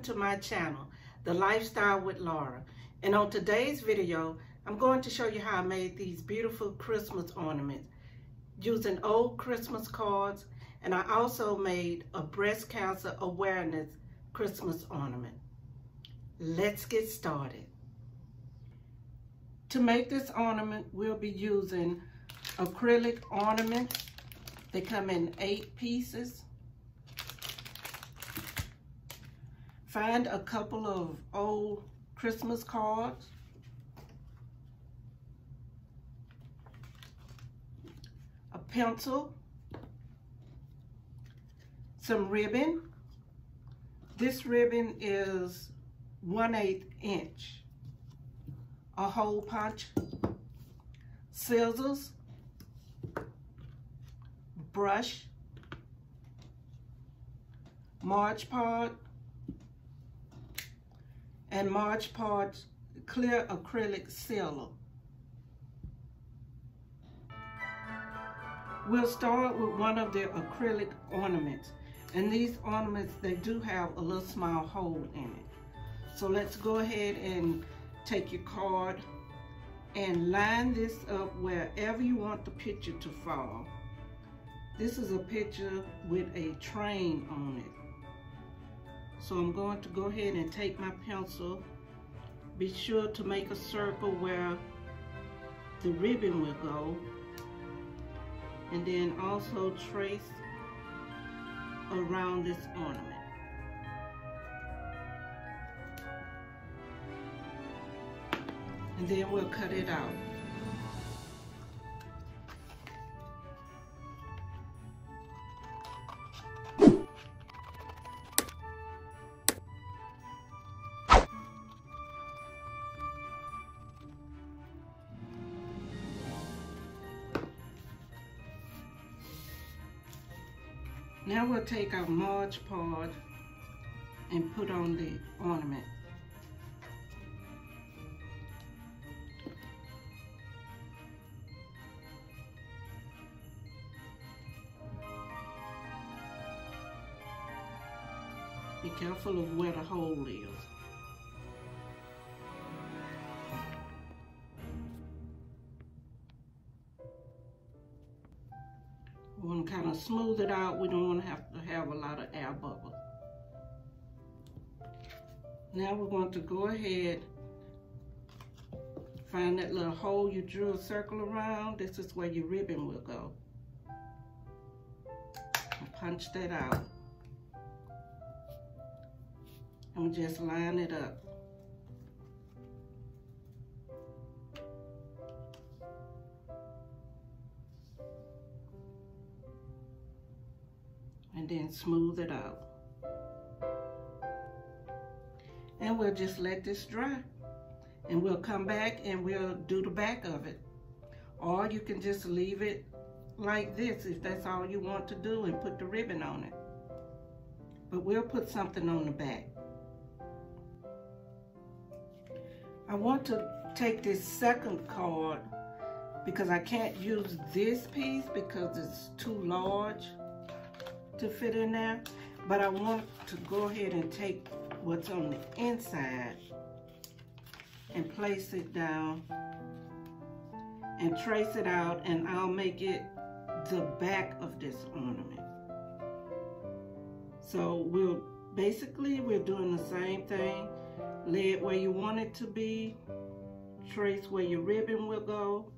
to my channel, The Lifestyle with Laura. And on today's video, I'm going to show you how I made these beautiful Christmas ornaments using old Christmas cards, and I also made a breast cancer awareness Christmas ornament. Let's get started. To make this ornament, we'll be using acrylic ornaments. They come in 8 pieces. Find a couple of old Christmas cards. A pencil. Some ribbon. This ribbon is 1/8 inch. A hole punch. Scissors. Brush. March Pod. And March Pod's clear acrylic sealer. We'll start with one of the acrylic ornaments. And these ornaments, they do have a little small hole in it. So let's go ahead and take your card and line this up wherever you want the picture to fall. This is a picture with a train on it. So I'm going to go ahead and take my pencil. Be sure to make a circle where the ribbon will go. And then also trace around this ornament. And then we'll cut it out. Now we'll take our March Pod and put on the ornament. Be careful of where the hole is. We want to kind of smooth it out. We don't want to have a lot of air bubbles. Now we're going to go ahead, find that little hole you drew a circle around. This is where your ribbon will go. And punch that out. And we just line it up. And then smooth it out. And we'll just let this dry. And we'll come back and we'll do the back of it. Or you can just leave it like this if that's all you want to do and put the ribbon on it. But we'll put something on the back. I want to take this second card because I can't use this piece because it's too large to fit in there, but I want to go ahead and take what's on the inside and place it down and trace it out, and I'll make it the back of this ornament. So we're doing the same thing. Lay it where you want it to be, trace where your ribbon will go,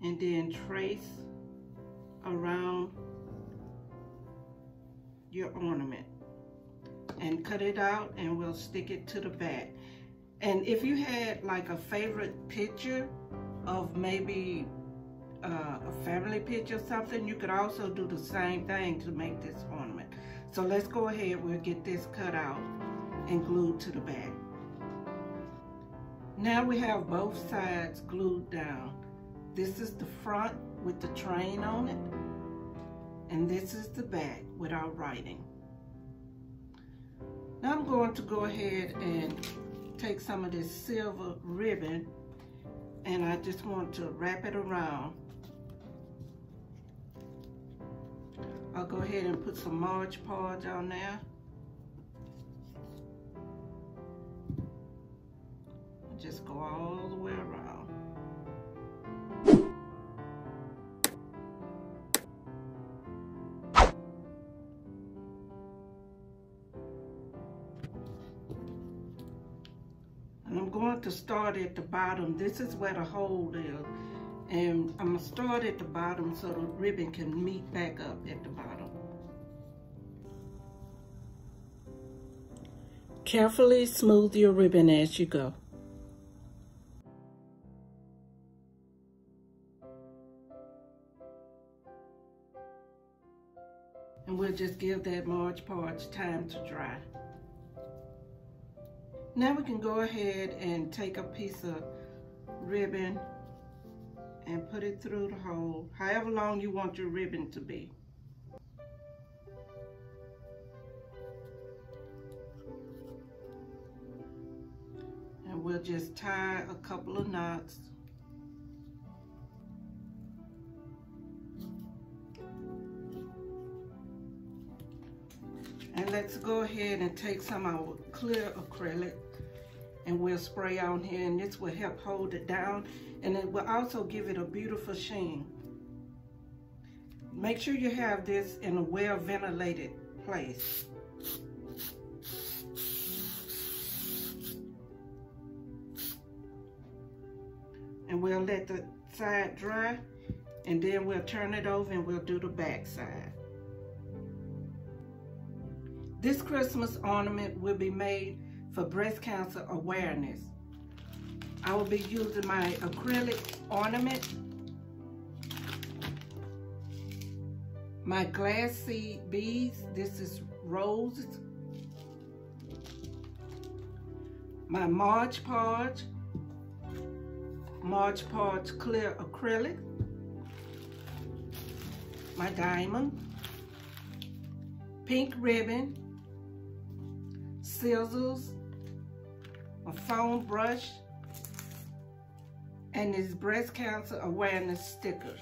and then trace around your ornament and cut it out, and we'll stick it to the back. And if you had like a favorite picture of maybe a family picture or something, you could also do the same thing to make this ornament. So let's go ahead, we'll get this cut out and glued to the back. Now we have both sides glued down. This is the front with the train on it, and this is the back without writing. Now I'm going to go ahead and take some of this silver ribbon, and I just want to wrap it around. I'll go ahead and put some March Podge on there. just go all the way around. And I'm going to start at the bottom. This is where the hole is. And I'm going to start at the bottom so the ribbon can meet back up at the bottom. Carefully smooth your ribbon as you go. And we'll just give that Mod Podge time to dry. Now we can go ahead and take a piece of ribbon and put it through the hole, however long you want your ribbon to be. And we'll just tie a couple of knots. And let's go ahead and take some of our clear acrylic and we'll spray on here, and this will help hold it down, and it will also give it a beautiful sheen. Make sure you have this in a well ventilated place. And we'll let the side dry, and then we'll turn it over and we'll do the back side. This Christmas ornament will be made for breast cancer awareness. I will be using my acrylic ornament, my glass seed beads, this is rose, my Mod Podge clear acrylic, my diamond, pink ribbon, scissors, a foam brush, and this breast cancer awareness sticker.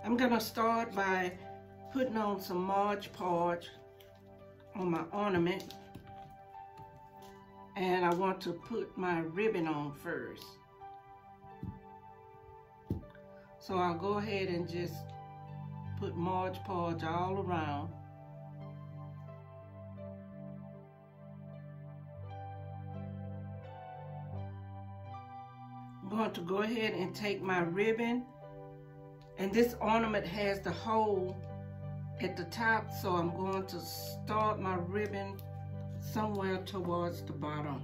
I'm gonna start by putting on some Mod Podge on my ornament, and I want to put my ribbon on first. So I'll go ahead and just put Mod Podge all around. I'm going to go ahead and take my ribbon, and this ornament has the hole at the top, so I'm going to start my ribbon somewhere towards the bottom.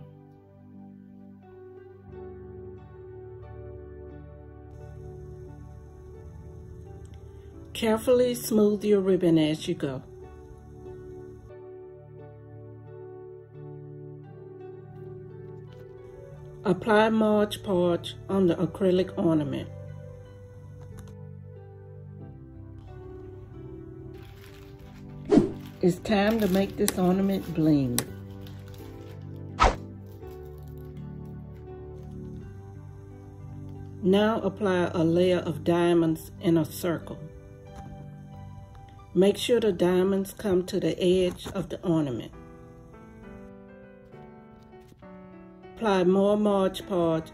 Carefully smooth your ribbon as you go. Apply Mod Podge on the acrylic ornament. It's time to make this ornament bling. Now apply a layer of diamonds in a circle. Make sure the diamonds come to the edge of the ornament. Apply more Mod Podge.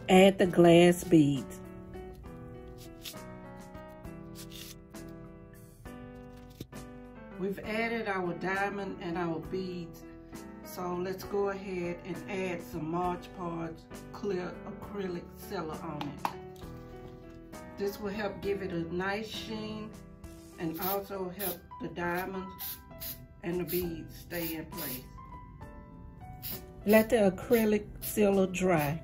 Add the glass beads. We've added our diamond and our beads, so let's go ahead and add some Mod Podge clear acrylic sealer on it. This will help give it a nice sheen and also help the diamonds and the beads stay in place. Let the acrylic sealer dry.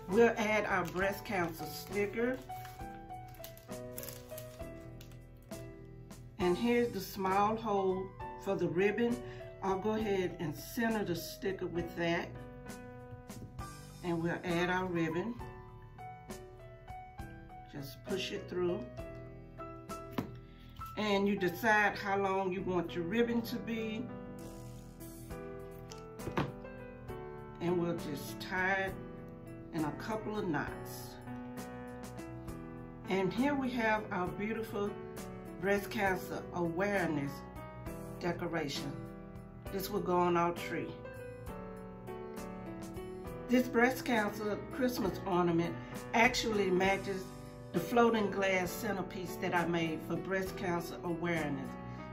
We'll add our breast cancer sticker. And here's the small hole for the ribbon. I'll go ahead and center the sticker with that. And we'll add our ribbon. Just push it through. And you decide how long you want your ribbon to be. And we'll just tie it in a couple of knots. And here we have our beautiful breast cancer awareness decoration. This will go on our tree. This breast cancer Christmas ornament actually matches the floating glass centerpiece that I made for breast cancer awareness.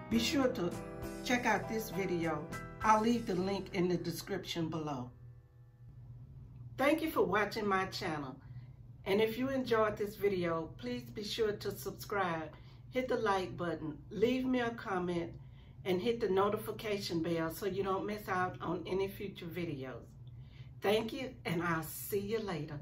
Be sure to check out this video. I'll leave the link in the description below. Thank you for watching my channel. And if you enjoyed this video, please be sure to subscribe, hit the like button, leave me a comment, and hit the notification bell so you don't miss out on any future videos. Thank you, and I'll see you later.